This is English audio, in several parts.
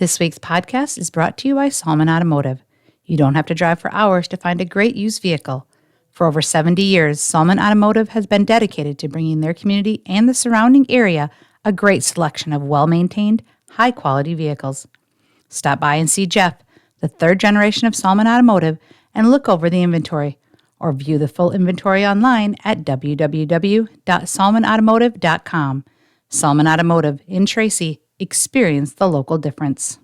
This week's podcast is brought to you by Salmon Automotive. You don't have to drive for hours to find a great used vehicle. For over 70 years, Salmon Automotive has been dedicated to bringing their community and the surrounding area a great selection of well-maintained, high-quality vehicles. Stop by and see Jeff, the third generation of Salmon Automotive, and look over the inventory, or view the full inventory online at www.salmonautomotive.com. Salmon Automotive in Tracy. Experience the local difference.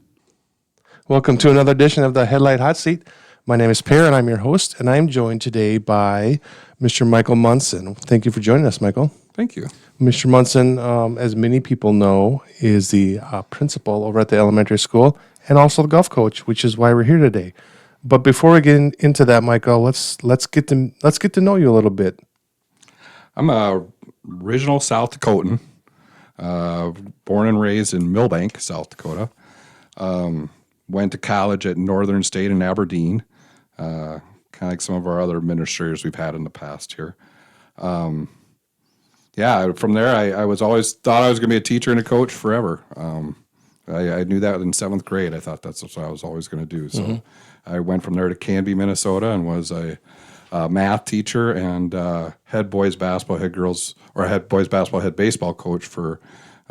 Welcome to another edition of the Headlight Hot Seat. My name is Per, and I'm your host, and I'm joined today by Mr. Michael Munson. Thank you for joining us, Michael. Thank you. Mr. Munson, as many people know, is the principal over at the elementary school and also the golf coach, which is why we're here today. But before we get into that, Michael, let's get to know you a little bit. I'm a original South Dakotan, born and raised in Millbank, South Dakota. Went to college at Northern State in Aberdeen, kind of like some of our other administrators we've had in the past here. From there, I was always thought I was going to be a teacher and a coach forever. I knew that in 7th grade. I thought that's what I was always going to do. So I went from there to Canby, Minnesota, and was a math teacher and head boys basketball, head baseball coach for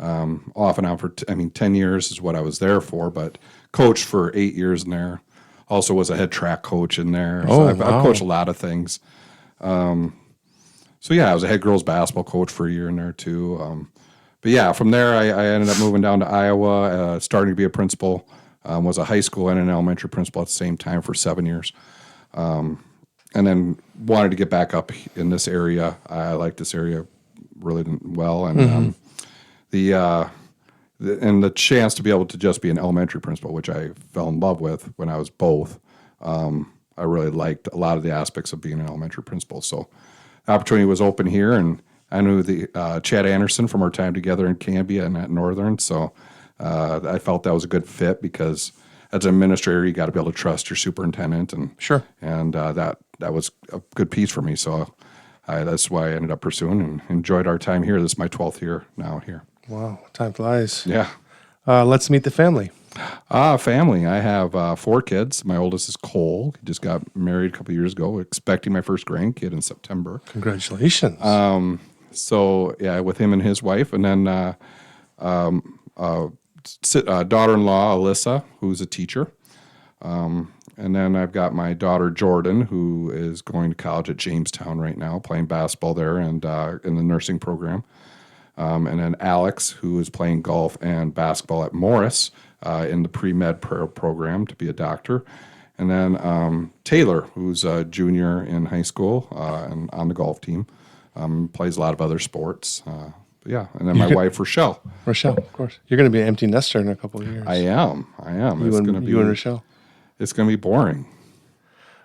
off and on for 10 years is what I was there for, but coached for 8 years in there. Also was a head track coach in there. I've coached a lot of things. I was a head girls basketball coach for a year in there too. From there I ended up moving down to Iowa, starting to be a principal. Was a high school and an elementary principal at the same time for 7 years. And then wanted to get back up in this area. I like this area really well, and the chance to be able to just be an elementary principal, which I fell in love with when I was both. I really liked a lot of the aspects of being an elementary principal. So the opportunity was open here, and I knew the Chad Anderson from our time together in Canby and at Northern. So I felt that was a good fit because as an administrator, you got to be able to trust your superintendent, and sure, and that was a good piece for me. So that's why I ended up pursuing and enjoyed our time here. This is my 12th year now here. Wow, time flies. Yeah. Let's meet the family. Family. I have 4 kids. My oldest is Cole. He just got married a couple years ago, expecting my first grandkid in September. Congratulations. With him and his wife. And then daughter-in-law, Alyssa, who's a teacher. And then I've got my daughter, Jordan, who is going to college at Jamestown right now, playing basketball there and in the nursing program. And then Alex, who is playing golf and basketball at Morris in the pre-med program to be a doctor. And then Taylor, who's a junior in high school and on the golf team, plays a lot of other sports. And then my wife, Rochelle. Rochelle, of course. You're going to be an empty nester in a couple of years. I am. You and Rochelle. It's going to be boring.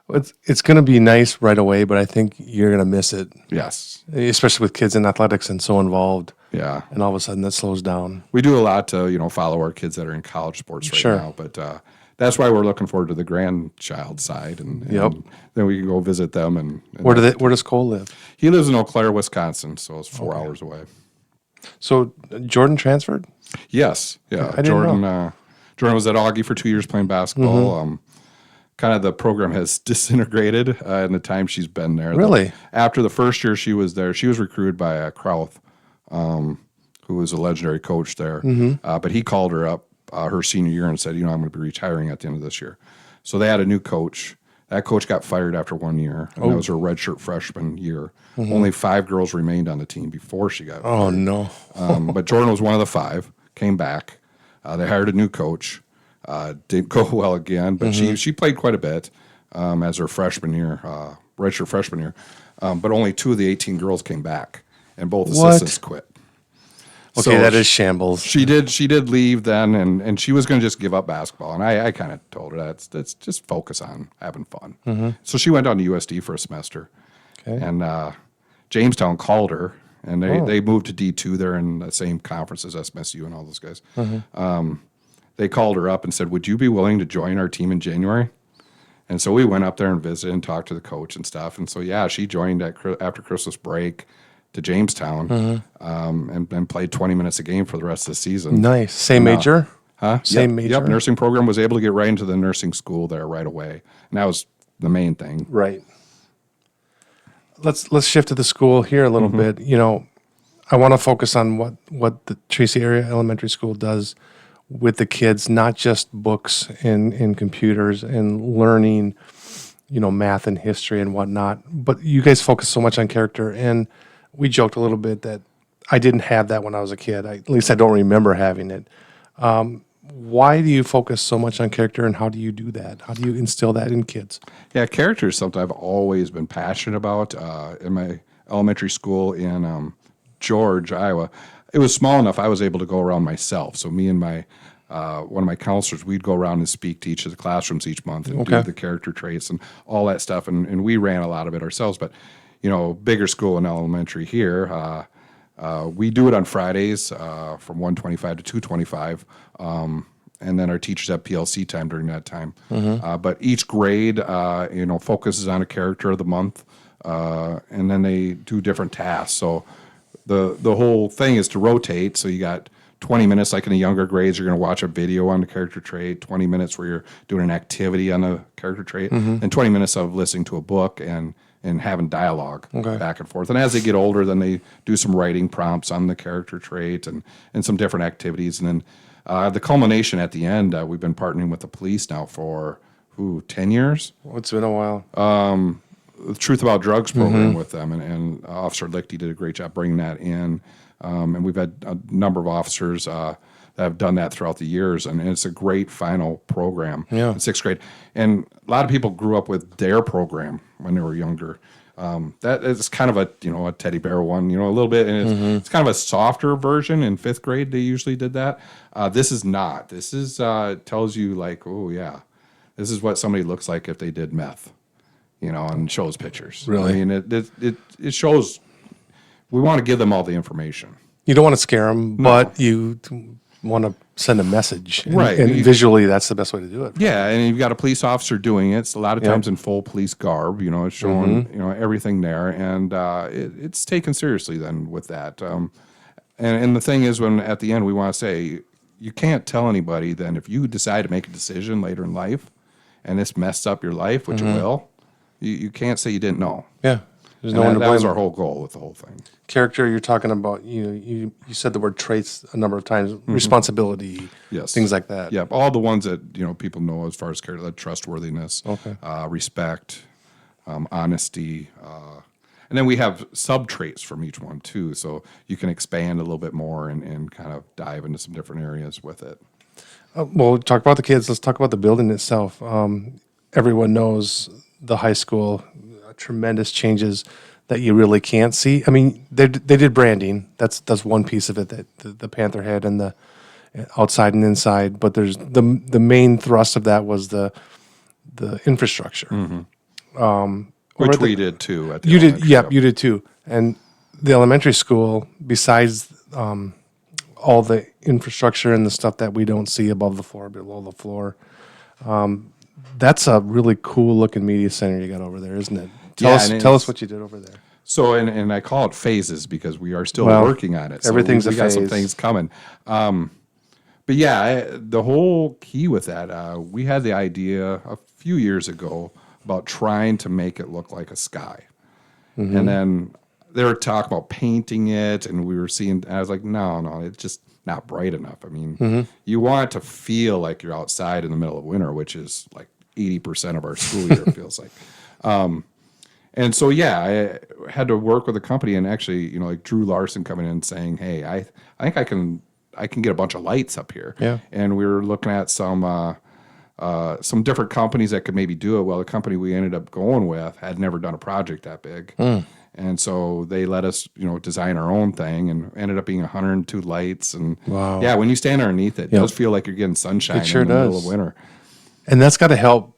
It's going to be nice right away, but I think you're going to miss it. Yes. Especially with kids in athletics and so involved. Yeah. And all of a sudden that slows down. We do a lot to, follow our kids that are in college sports right now. But that's why we're looking forward to the grandchild side. And then we can go visit them. And where does Cole live? He lives in Eau Claire, Wisconsin, so it's 4 hours away. So Jordan transferred? Yes. Yeah. I didn't know. Jordan was at Augie for 2 years playing basketball. Kind of the program has disintegrated in the time she's been there. Really? After the first year she was there, she was recruited by Krauth, who was a legendary coach there. But he called her up her senior year and said, I'm going to be retiring at the end of this year. So they had a new coach. That coach got fired after 1 year. And that was her redshirt freshman year. Only 5 girls remained on the team before she got fired. Oh, no. But Jordan was one of the 5, came back. They hired a new coach. Didn't go well again, but she played quite a bit as her freshman year, redshirt freshman year. But only 2 of the 18 girls came back, and both assistants quit. Okay, so that is shambles. She did leave then, and she was going to just give up basketball. And I kind of told her that's just focus on having fun. So she went on to USD for a semester, and Jamestown called her, and they moved to D2. They're in the same conference as SMSU and all those guys. They called her up and said, would you be willing to join our team in January? And so we went up there and visited and talked to the coach and stuff. And so, she joined after Christmas break to Jamestown and played 20 minutes a game for the rest of the season. Nice. Same major? Same major? Yep, nursing program. Was able to get right into the nursing school there right away. And that was the main thing. Right. Let's shift to the school here a little bit. I want to focus on what the Tracy Area Elementary School does with the kids, not just books and computers and learning, math and history and whatnot. But you guys focus so much on character, and we joked a little bit that I didn't have that when I was a kid. At least I don't remember having it. Why do you focus so much on character, and how do you do that? How do you instill that in kids? Yeah, character is something I've always been passionate about. In my elementary school in George, Iowa, it was small enough I was able to go around myself. So me and my one of my counselors, we'd go around and speak to each of the classrooms each month and do the character traits and all that stuff. And we ran a lot of it ourselves. But, bigger school in elementary here, we do it on Fridays from 1:25 to 2:25. And then our teachers have PLC time during that time. But each grade, focuses on a character of the month, and then they do different tasks. So the whole thing is to rotate. So you got 20 minutes, like in the younger grades, you're going to watch a video on the character trait, 20 minutes where you're doing an activity on the character trait, and 20 minutes of listening to a book and having dialogue back and forth. And as they get older, then they do some writing prompts on the character trait and some different activities. And then the culmination at the end, we've been partnering with the police now for 10 years. Well, it's been a while. The Truth About Drugs program with them, and Officer Lichty did a great job bringing that in. And we've had a number of officers that have done that throughout the years, and it's a great final program in sixth grade. And a lot of people grew up with their program when they were younger. That is kind of a teddy bear one, a little bit, and it's kind of a softer version. In fifth grade, they usually did that. This is not. This is tells you like, oh yeah, this is what somebody looks like if they did meth, and shows pictures. Really? I mean, it shows. We want to give them all the information. You don't want to scare them, but you want to send a message. Right. And visually, that's the best way to do it. Yeah, and you've got a police officer doing it. It's a lot of times in full police garb. It's showing everything there, and it's taken seriously then with that. And the thing is, when at the end we want to say, you can't tell anybody then if you decide to make a decision later in life, and this messed up your life, which it will. You can't say you didn't know. Yeah. There's And no one to that blame. was our whole goal with the whole thing. Character, you're talking about, you said the word traits a number of times, responsibility, Yes. things like that. Yep, all the ones that people know as far as character, like trustworthiness, respect, honesty, and then we have sub traits from each one too, so you can expand a little bit more and kind of dive into some different areas with it. Well, talk about the kids. Let's talk about the building itself. Everyone knows the high school, tremendous changes that you really can't see. I mean, they did branding. That's one piece of it, that the Panther head and the outside and inside. But there's the main thrust of that was the infrastructure. Which we did too. At the You did, elementary, yep, you did too. And the elementary school, besides all the infrastructure and the stuff that we don't see above the floor, below the floor, that's a really cool looking media center you got over there, isn't it? Tell us what you did over there. So, and I call it phases because we are still Well, working on it. So everything's we a got some phase. things coming. But yeah, the whole key with that, we had the idea a few years ago about trying to make it look like a sky. And then they were talking about painting it, and we were seeing, I was like, no, it's just not bright enough. I mean, you want it to feel like you're outside in the middle of winter, which is like 80% of our school year, it feels like. And so, yeah, I had to work with a company, and actually, like Drew Larson coming in and saying, hey, I think I can get a bunch of lights up here. Yeah. And we were looking at some different companies that could maybe do it. Well, the company we ended up going with had never done a project that big. And so they let us, design our own thing, and ended up being 102 lights. And Wow. yeah, when you stand underneath it, it does feel like you're getting sunshine It sure in the middle does. of winter. And that's got to help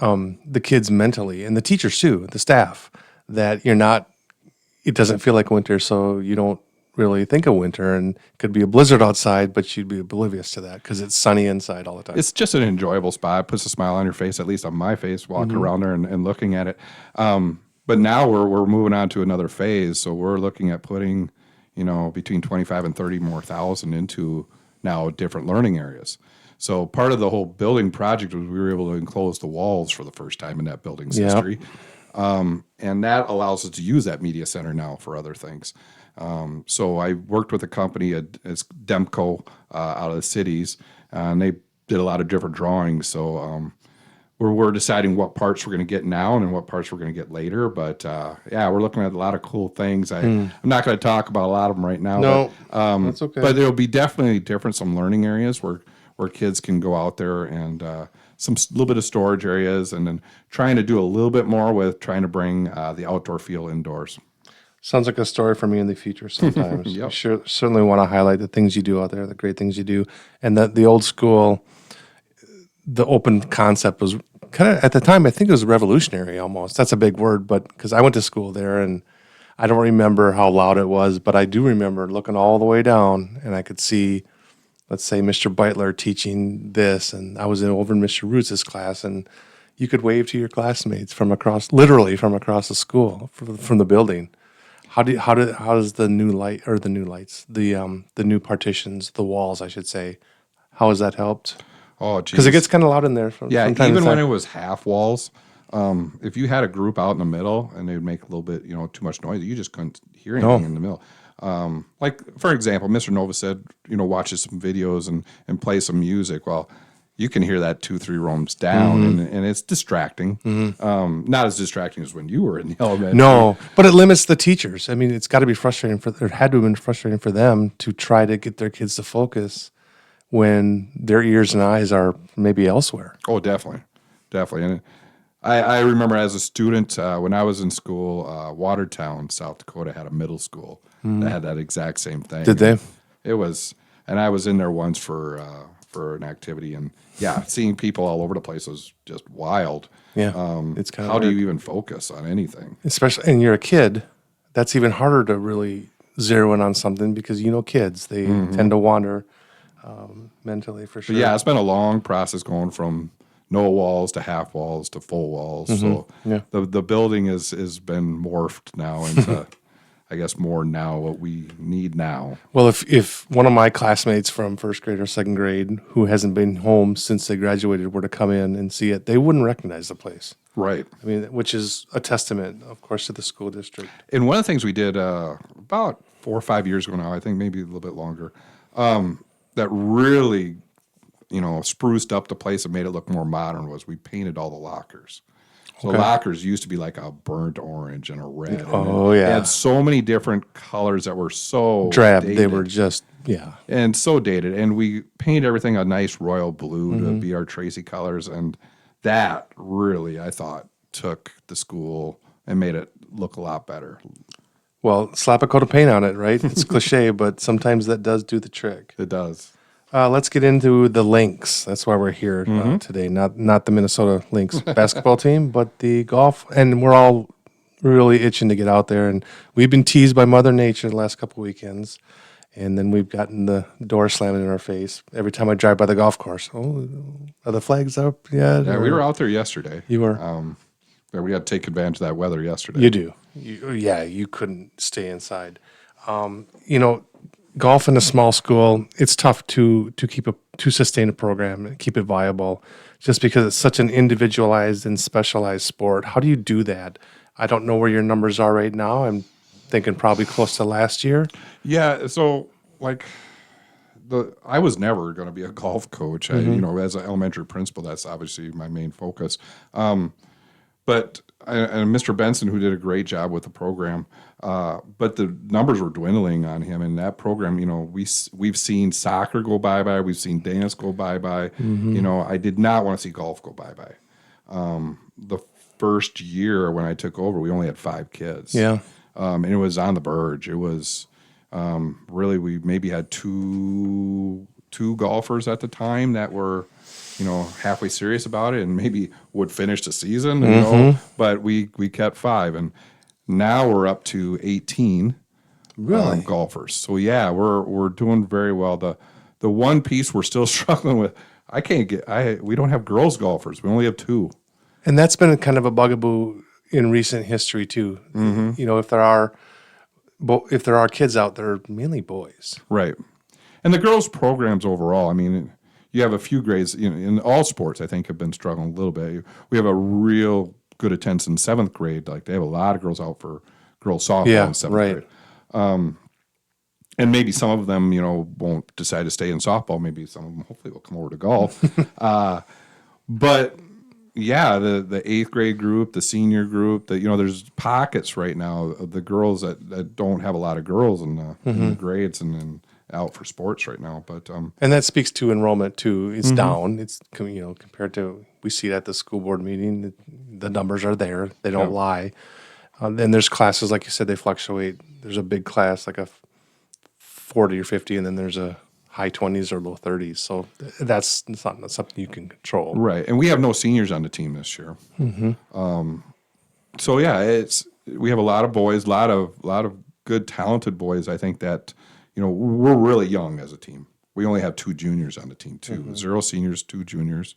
the kids mentally, and the teachers too, the staff, that it doesn't feel like winter, so you don't really think of winter, and it could be a blizzard outside, but you'd be oblivious to that because it's sunny inside all the time. It's just an enjoyable spot. It puts a smile on your face, at least on my face, walking around there and looking at it. But now we're moving on to another phase, so we're looking at putting, between 25 and 30 more thousand into now different learning areas. So part of the whole building project was we were able to enclose the walls for the first time in that building's Yep. history. And that allows us to use that media center now for other things. So I worked with a company as Demco out of the cities, and they did a lot of different drawings. So we're deciding what parts we're going to get now and what parts we're going to get later. But yeah, we're looking at a lot of cool things. I'm not going to talk about a lot of them right now. No, but, that's okay. But there'll be definitely some learning areas where kids can go out there and some little bit of storage areas, and then trying to do a little bit more with trying to bring the outdoor feel indoors. Sounds like a story for me in the future sometimes. Yep. Certainly want to highlight the things you do out there, the great things you do. And that the old school, the open concept was kind of, at the time, I think it was revolutionary almost. That's a big word, but because I went to school there and I don't remember how loud it was, but I do remember looking all the way down and I could see, let's say, Mr. Beitler teaching this, and I was over in Mr. Roots' class, and you could wave to your classmates literally from across the school, from the building. How does the new new partitions, the walls, I should say, how has that helped? Oh, Because it gets kind of loud in there. From time to even when time. it was half walls, if you had a group out in the middle and they would make a little bit, too much noise, you just couldn't hear anything in the middle. Like, for example, Mr. Nova said, watches some videos and play some music. Well, you can hear that 2-3 rooms down, and it's distracting. Not as distracting as when you were in the elementary. No, but it limits the teachers. I mean, it's got to be frustrating it had to have been frustrating for them to try to get their kids to focus when their ears and eyes are maybe elsewhere. Oh, definitely. And I remember as a student, when I was in school, Watertown, South Dakota had a middle school that had that exact same thing. Did they? It was, and I was in there once for an activity, and yeah, seeing people all over the place was just wild. Yeah, it's kind of how do you even focus on anything? Especially, and you're a kid, that's even harder to really zero in on something because kids, they tend to wander mentally for sure. But yeah, it's been a long process going from no walls to half walls to full walls. So Yeah. the building has been morphed now into, I guess, more now what we need now. Well, if one of my classmates from first grade or second grade who hasn't been home since they graduated were to come in and see it, they wouldn't recognize the place. Right. I mean, which is a testament, of course, to the school district. And one of the things we did about 4 or 5 years ago now, I think maybe a little bit longer, that really, spruced up the place and made it look more modern was we painted all the lockers. So lockers used to be like a burnt orange and a red. Oh, It yeah. had so many different colors that were so Drab. dated. They were just, yeah. And so dated. And we painted everything a nice royal blue to be our Tracy colors. And that really, I thought, took the school and made it look a lot better. Well, slap a coat of paint on it, right? It's cliche, but sometimes that does do the trick. It does. Let's get into the Lynx. That's why we're here today. Not the Minnesota Lynx basketball team, but the golf. And we're all really itching to get out there. And we've been teased by Mother Nature the last couple weekends. And then we've gotten the door slamming in our face every time I drive by the golf course. Oh, are the flags up? Yeah, we were out there yesterday. You were? Yeah, we had to take advantage of that weather yesterday. You do. You couldn't stay inside. Golf in a small school, it's tough to sustain a program and keep it viable just because it's such an individualized and specialized sport. How do you do that? I don't know where your numbers are right now. I'm thinking probably close to last year. Yeah, so I was never going to be a golf coach. As an elementary principal, that's obviously my main focus. But Mr. Benson, who did a great job with the program, but the numbers were dwindling on him. And that program, we've seen soccer go bye-bye. We've seen dance go bye-bye. I did not want to see golf go bye-bye. The first year when I took over, we only had 5 kids. Yeah. And it was on the verge. It was really, we maybe had two golfers at the time that were halfway serious about it and maybe would finish the season, but we kept 5, and now we're up to 18 golfers. So yeah, we're doing very well. The one piece we're still struggling with, we don't have girls golfers. We only have 2. And that's been kind of a bugaboo in recent history too. If there are kids out there, mainly boys. Right. And the girls programs overall, I mean, you have a few grades in all sports. I think have been struggling a little bit. We have a real good attendance in 7th grade. Like they have a lot of girls out for girls softball in 7th grade. And maybe some of them, won't decide to stay in softball. Maybe some of them hopefully will come over to golf. But yeah, the 8th grade group, the senior group, there's pockets right now of the girls that don't have a lot of girls in the grades and out for sports right now. But and that speaks to enrollment too. It's down. It's compared to, we see it at the school board meeting. The numbers are there. They don't lie. And there's classes, like you said, they fluctuate. There's a big class, like a 40 or 50, and then there's a high 20s or low 30s. So that's not something you can control. Right. And we have no seniors on the team this year. So yeah, we have a lot of boys, a lot of good, talented boys. I think that, we're really young as a team. We only have 2 juniors on the team too. 0 seniors, 2 juniors,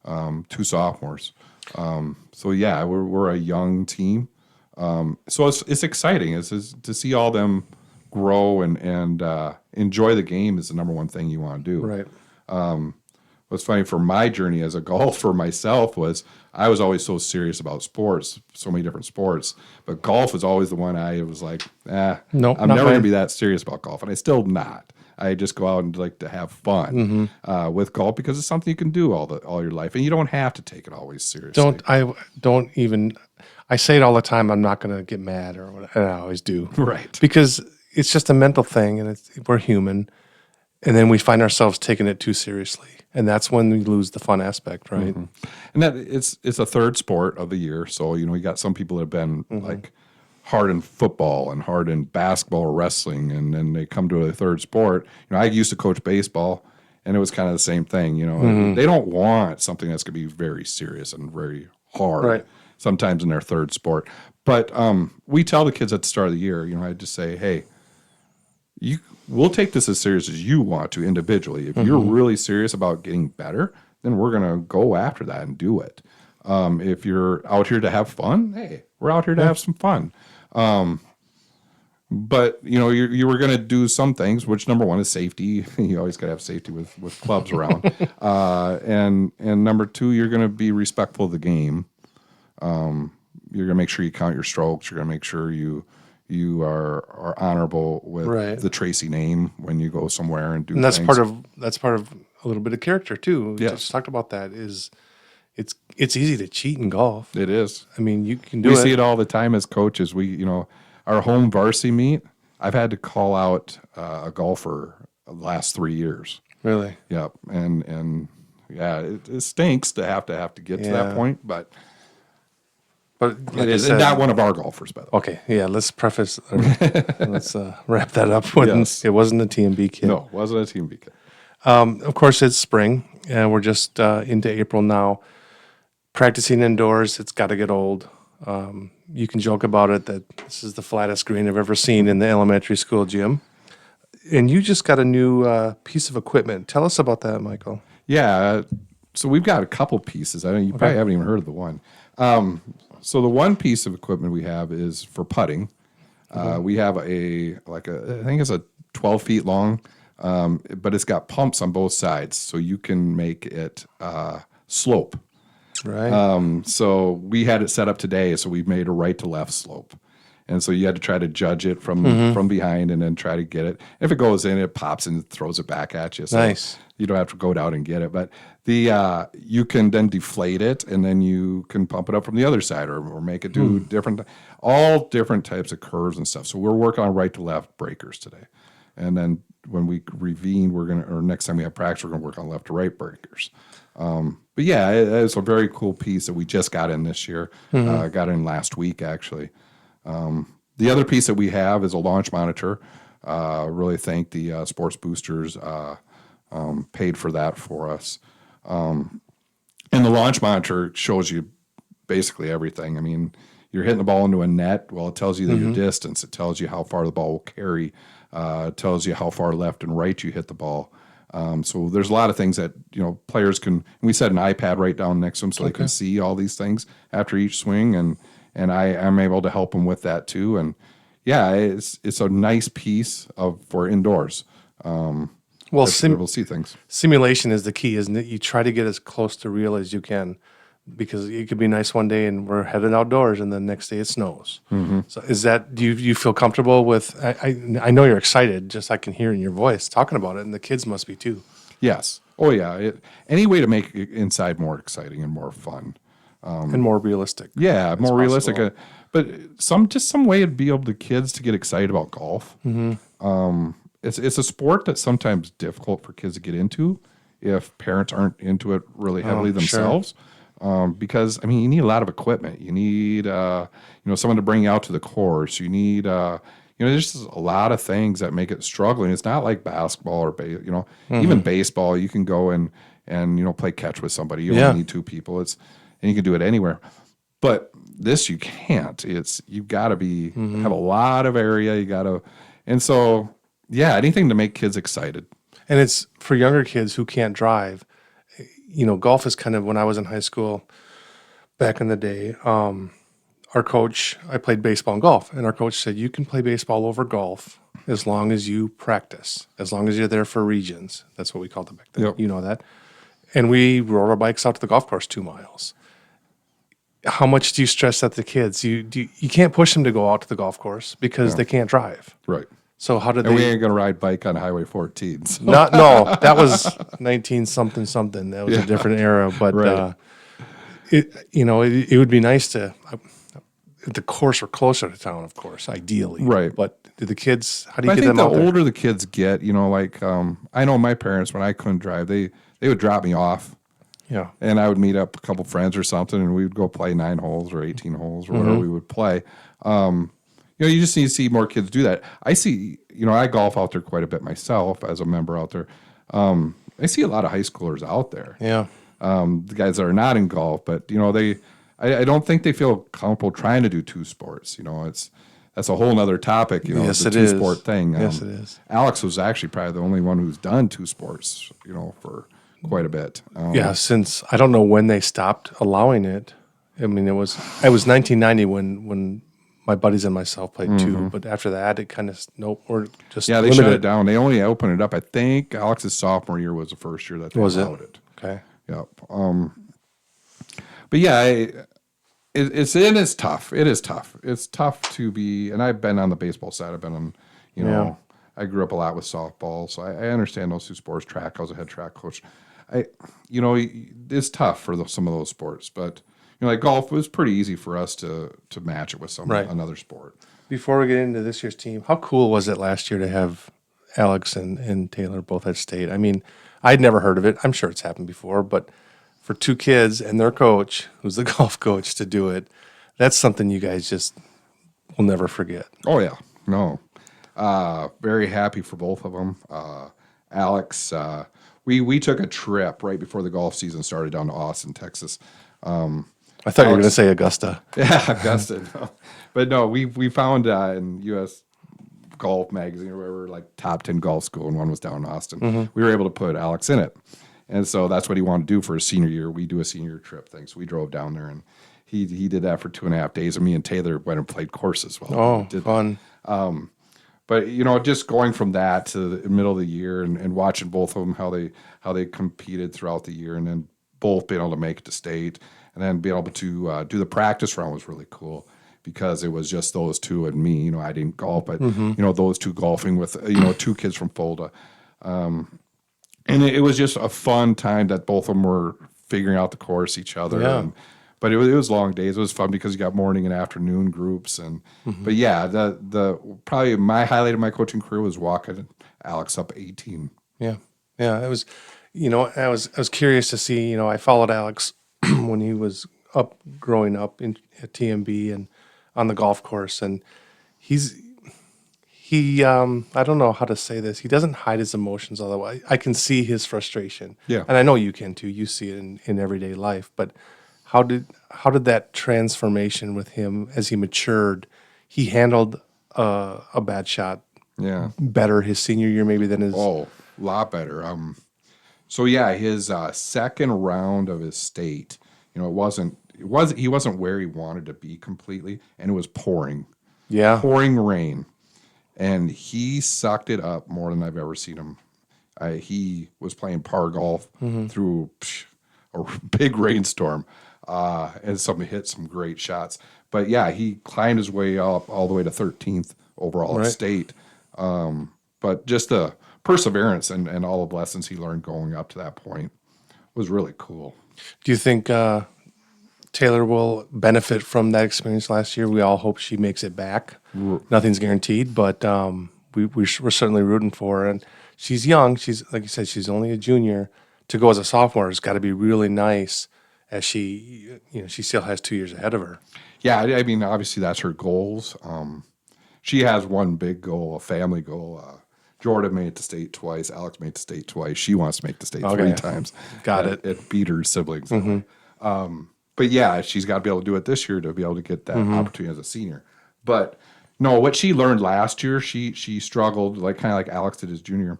2 sophomores. So yeah, we're a young team. So it's exciting. It's to see all them grow and enjoy the game is the number one thing you want to do. Right. What's funny for my journey as a golfer myself was I was always so serious about sports, so many different sports, but golf was always the one I was like, Nope, I'm not never going mine. to be that serious about golf, and I still not. I just go out and like to have fun with golf because it's something you can do all your life, and you don't have to take it always seriously. I say it all the time. I'm not going to get mad or what, and I always do. Right. Because it's just a mental thing, and we're human, and then we find ourselves taking it too seriously, and that's when we lose the fun aspect, right? And that it's a third sport of the year, so you got some people that have been like hard in football and hard in basketball or wrestling, and then they come to a third sport. I used to coach baseball, and it was kind of the same thing. They don't want something that's going to be very serious and very hard. Right. Sometimes in their third sport, but we tell the kids at the start of the year. I just say, hey. We'll take this as serious as you want to individually. If you're really serious about getting better, then we're going to go after that and do it. If you're out here to have fun, hey, we're out here to have some fun. But you were going to do some things, which number one is safety. You always got to have safety with clubs around. And number two, you're going to be respectful of the game. You're going to make sure you count your strokes. You're going to make sure you are honorable with the Tracy name when you go somewhere and do. And that's things. part of a little bit of character too. We just talked about that. It's easy to cheat in golf. It is. I mean, you can do We it. see it all the time as coaches. Our home varsity meet. I've had to call out a golfer the last 3 years. Really? Yep. And yeah, it stinks to have to get to that point, but. But It is not one of our golfers, by the way. Okay, yeah. Let's preface. Let's wrap that up. It wasn't a TMB kid. No, wasn't a team beacon. Of course, it's spring, and we're just into April now. Practicing indoors, it's got to get old. You can joke about it that this is the flattest green I've ever seen in the elementary school gym. And you just got a new piece of equipment. Tell us about that, Michael. Yeah. So we've got a couple pieces. You probably haven't even heard of the one. So the one piece of equipment we have is for putting. We have I think it's a 12 feet long, but it's got pumps on both sides, so you can make it slope. Right. So we had it set up today, so we made a right to left slope. And so you had to try to judge it from behind and then try to get it. If it goes in, it pops and throws it back at you. So Nice. You don't have to go down and get it. But you can then deflate it, and then you can pump it up from the other side or make it do all different types of curves and stuff. So we're working on right to left breakers today. And then when we reconvene, next time we have practice, we're going to work on left to right breakers. But yeah, it's a very cool piece that we just got in this year. Got in last week, actually. The other piece that we have is a launch monitor. Really thank the sports boosters paid for that for us. And the launch monitor shows you basically everything. I mean, you're hitting the ball into a net. Well, it tells you your distance. It tells you how far the ball will carry. It tells you how far left and right you hit the ball. So there's a lot of things that players can. And we set an iPad right down next to them so they can see all these things after each swing, and I'm able to help them with that too. And yeah, it's a nice piece for indoors. Well, That's where we'll see things. simulation is the key, isn't it? You try to get as close to real as you can, because it could be nice one day and we're headed outdoors, and the next day it snows. So is that, do you feel comfortable with? I know you're excited. Just I can hear in your voice talking about it, and the kids must be too. Yes. Oh yeah. Any way to make inside more exciting and more fun. And more realistic. Yeah, more realistic. possible. But some way to be able to kids to get excited about golf. It's a sport that's sometimes difficult for kids to get into if parents aren't into it really heavily themselves. Because I mean, you need a lot of equipment. You need someone to bring you out to the course. You need there's just a lot of things that make it struggling. It's not like basketball or even baseball. You can go and play catch with somebody. You only need two people. And you can do it anywhere. But this you can't. You've got to have a lot of area. And so anything to make kids excited. And it's for younger kids who can't drive. Golf is kind of, when I was in high school back in the day, our coach, I played baseball and golf, and our coach said, you can play baseball over golf as long as you practice, as long as you're there for regions. That's what we called it back then. Yep. You know that. And we rode our bikes out to the golf course 2 miles. How much do you stress that the kids? You can't push them to go out to the golf course because they can't drive. Right. So how did And we they? ain't gonna ride bike on Highway 14. So. No, that was 19 something. That was a different era. But Right. it would be nice to. The course were closer to town, of course, ideally. Right. But do the kids? How do you I get think them the out there? older the kids get, I know my parents, when I couldn't drive, they would drop me off. Yeah. And I would meet up a couple friends or something, and we would go play 9 holes or 18 holes or whatever we would play. You just need to see more kids do that. I see, I golf out there quite a bit myself as a member out there. I see a lot of high schoolers out there. Yeah. The guys that are not in golf, but I don't think they feel comfortable trying to do 2 sports. That's a whole nother topic. Yes, the it 2 is. sport thing. Yes, it is. Alex was actually probably the only one who's done 2 sports. For quite a bit. Yeah. Since I don't know when they stopped allowing it. I mean, it was 1990 when my buddies and myself played 2, but after that, it kind of we're just Yeah, they limited. shut it down. They only opened it up. I think Alex's sophomore year was the first year that they allowed it. Okay. Yep. But yeah, it's tough. It is tough. It's tough to be, and I've been on the baseball side. I've been on, I grew up a lot with softball, so I understand those 2 sports. Track, I was a head track coach. It's tough for some of those sports, but like golf was pretty easy for us to match it with another sport. Before we get into this year's team, how cool was it last year to have Alex and Taylor both at state? I mean, I'd never heard of it. I'm sure it's happened before, but for 2 kids and their coach, who's the golf coach, to do it, that's something you guys just will never forget. Oh yeah, no, very happy for both of them. Alex, we took a trip right before the golf season started down to Austin, Texas. I thought you were going to say Augusta. Yeah, Augusta. No. But no, we found in U.S. Golf Magazine or whatever, like top 10 golf school, and one was down in Austin. We were able to put Alex in it. And so that's what he wanted to do for his senior year. We do a senior trip thing. So we drove down there, and he did that for 2.5 days. And me and Taylor went and played courses. Fun. But just going from that to the middle of the year and watching both of them, how they competed throughout the year, and then both being able to make it to state, and then being able to do the practice round was really cool because it was just those 2 and me. I didn't golf, but those 2 golfing with 2 kids from Fulda, and it was just a fun time that both of them were figuring out the course, each other. Yeah. But it was long days. It was fun because you got morning and afternoon groups, but yeah, the probably my highlight of my coaching career was walking Alex up 18. Yeah. It was, I was curious to see, I followed Alex when he was growing up at TMB and on the golf course, and he I don't know how to say this. He doesn't hide his emotions, although I can see his frustration. Yeah. And I know you can too. You see it in everyday life. But how did that transformation with him as he matured? He handled a bad shot better his senior year maybe than his. Oh, a lot better. So yeah, his second round of his state, he wasn't where he wanted to be completely, and it was pouring rain. And he sucked it up more than I've ever seen him. He was playing par golf through a big rainstorm, and somebody hit some great shots. But yeah, he climbed his way up all the way to 13th overall at state. But just the perseverance and all the lessons he learned going up to that point was really cool. Do you think Taylor will benefit from that experience last year? We all hope she makes it back. Nothing's guaranteed, but we're certainly rooting for her. And she's young. She's, like you said, she's only a junior. To go as a sophomore has got to be really nice, as she still has 2 years ahead of her. Yeah, I mean, obviously that's her goals. She has one big goal, a family goal. Jordan made it to state twice. Alex made it to state twice. She wants to make the state 3 times. Got it. It beat her siblings. But yeah, she's got to be able to do it this year to be able to get that opportunity as a senior. But no, what she learned last year, she struggled, kind of like Alex did as junior.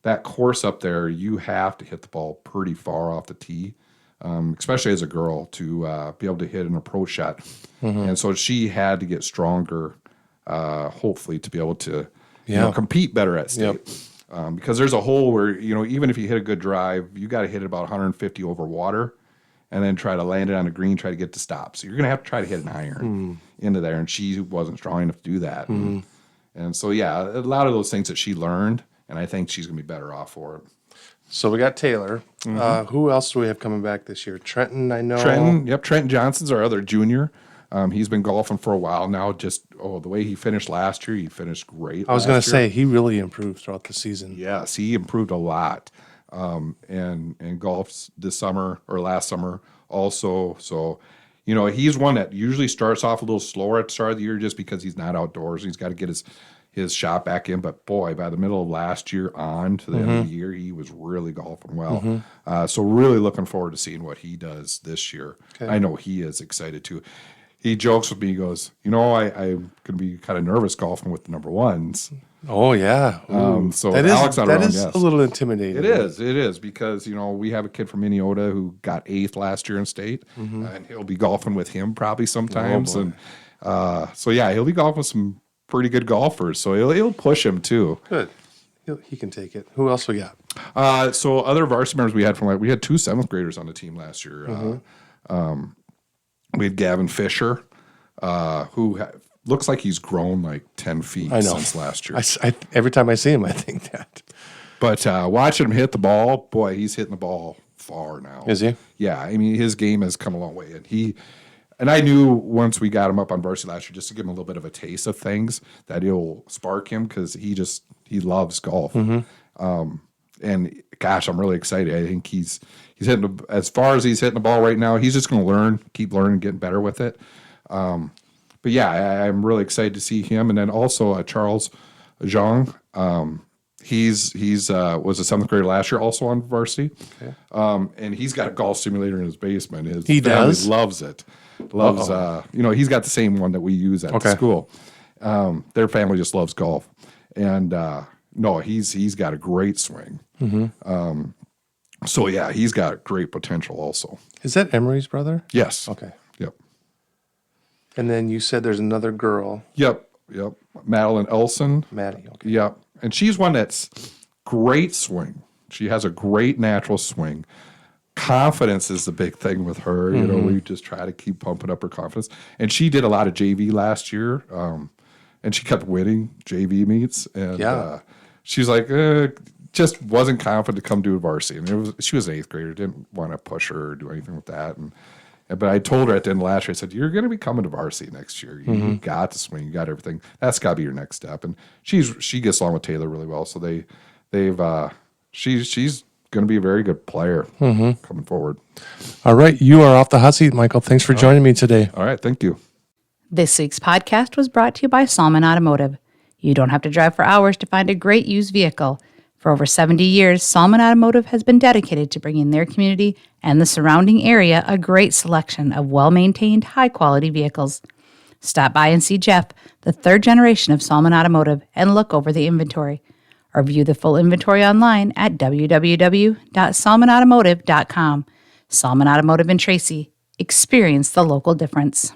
That course up there, you have to hit the ball pretty far off the tee, especially as a girl, to be able to hit an approach shot. And so she had to get stronger, hopefully, to be able to compete better at state. Because there's a hole where, even if you hit a good drive, you got to hit it about 150 over water and then try to land it on a green, try to get to stop. So you're going to have to try to hit an iron into there. And she wasn't strong enough to do that. And so, yeah, a lot of those things that she learned, and I think she's going to be better off for it. So we got Taylor. Who else do we have coming back this year? Trenton, I know. Trenton Johnson's our other junior. He's been golfing for a while now. Just the way he finished last year, he finished great. I was going to say, he really improved throughout the season. Yes, he improved a lot. And golfs this summer or last summer also. So, he's one that usually starts off a little slower at the start of the year just because he's not outdoors. He's got to get his shot back in. But boy, by the middle of last year on to the end of the year, he was really golfing well. So really looking forward to seeing what he does this year. Okay. I know he is excited too. He jokes with me, he goes, I'm going to be kind of nervous golfing with the number ones. Oh, yeah. So that Alex is a little intimidating. It is because, we have a kid from Minneota who got 8th last year in state, and he'll be golfing with him probably sometimes. So yeah, he'll be golfing with some pretty good golfers, so he'll push him too. Good. He can take it. Who else we got? So other varsity members we had 2 7th graders on the team last year. We had Gavin Fisher, who looks like he's grown like 10 feet since last year. Every time I see him, I think that. But watching him hit the ball, boy, he's hitting the ball far now. Is he? Yeah, I mean, his game has come a long way. And I knew once we got him up on varsity last year, just to give him a little bit of a taste of things, that it'll spark him because he loves golf. And gosh, I'm really excited. I think he's hitting as far as he's hitting the ball right now. He's just going to keep learning, getting better with it. But yeah, I'm really excited to see him. And then also Charles Zhang. He's was a 7th grader last year, also on varsity. Okay. And he's got a golf simulator in his basement. His family loves it. He's got the same one that we use at the school. Their family just loves golf. And he's got a great swing. So yeah, he's got great potential also. Is that Emery's brother? Yes. Okay. Yep. And then you said there's another girl. Yep. Madeline Elson. Maddie, okay. Yep. And she's one that's great swing. She has a great natural swing. Confidence is the big thing with her. We just try to keep pumping up her confidence. And she did a lot of JV last year. And she kept winning JV meets. And she's like, just wasn't confident to come do varsity. And she was an 8th grader, didn't want to push her or do anything with that. But I told her at the end of last year, I said, you're going to be coming to varsity next year. You got to swing. You got everything. That's got to be your next step. And she gets along with Taylor really well. So she's going to be a very good player coming forward. All right. You are off the hot seat, Michael. Thanks for joining me today. All right. Thank you. This week's podcast was brought to you by Salmon Automotive. You don't have to drive for hours to find a great used vehicle. For over 70 years, Salmon Automotive has been dedicated to bringing their community and the surrounding area a great selection of well-maintained, high-quality vehicles. Stop by and see Jeff, the 3rd generation of Salmon Automotive, and look over the inventory. Or view the full inventory online at www.salmonautomotive.com. Salmon Automotive in Tracy. Experience the local difference.